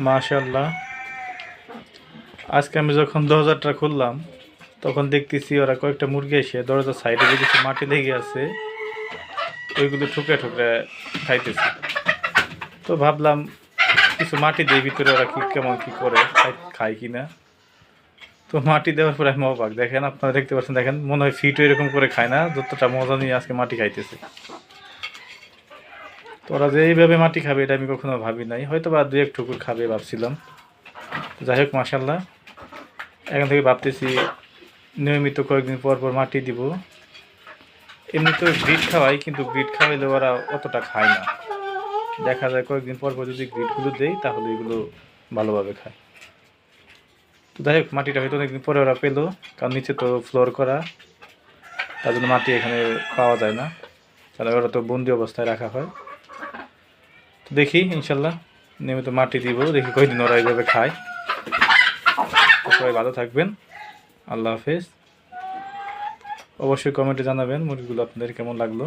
মাশাআল্লাহ। আজকে আমি যখন দরজাটা খুললাম তখন দেখতেছি ওরা কয়েকটা মুরগি এসে দরজার সাইডে যে কিছু মাটি লেগে আছে ওইগুলো ঠুকরে ঠুকরে খাইতেছে। তো ভাবলাম কিছু মাটি দিয়ে ভিতরে ওরা কি কেমন কি করে খায় কি না। তো মাটি দেওয়ার পরে আমি অবাক, দেখেন আপনারা দেখতে পাচ্ছেন, দেখেন মনে হয় ফিটও এরকম করে খায় না, যতটা মজা নিয়ে আজকে মাটি খাইতেছে। তো ওরা যে এইভাবে মাটি খাবে এটা আমি কখনো ভাবি নাই, হয়তো বা দু এক ঠুকুর খাবে ভাবছিলাম। যাই হোক মাশাআল্লাহ, এখন থেকে ভাবতেছি নিয়মিত কয়েকদিন পর পর মাটি দিব। এমনি তো গ্রিট খাওয়াই, কিন্তু গ্রিট খাওয়াইলে ওরা অতটা খায় না। দেখা যায় কয়েকদিন পর পর যদি গ্রিটগুলো দেই তাহলে এগুলো ভালোভাবে খায়। তো যাই হোক মাটিটা হয়তো অনেকদিন পরে ওরা পেলো, কারণ নিচে তো ফ্লোর করা, তার জন্য মাটি এখানে পাওয়া যায় না, তাহলে ওরা তো বন্দি অবস্থায় রাখা হয়। তো দেখি ইনশাল্লাহ নিয়মিত মাটি দিব, দেখি কয়দিন ওরা এইভাবে খায়। সবাই ভালো থাকবেন, আল্লাহ হাফেজ। অবশ্যই কমেন্টে জানাবেন মুরগিগুলো আপনাদের কেমন লাগলো।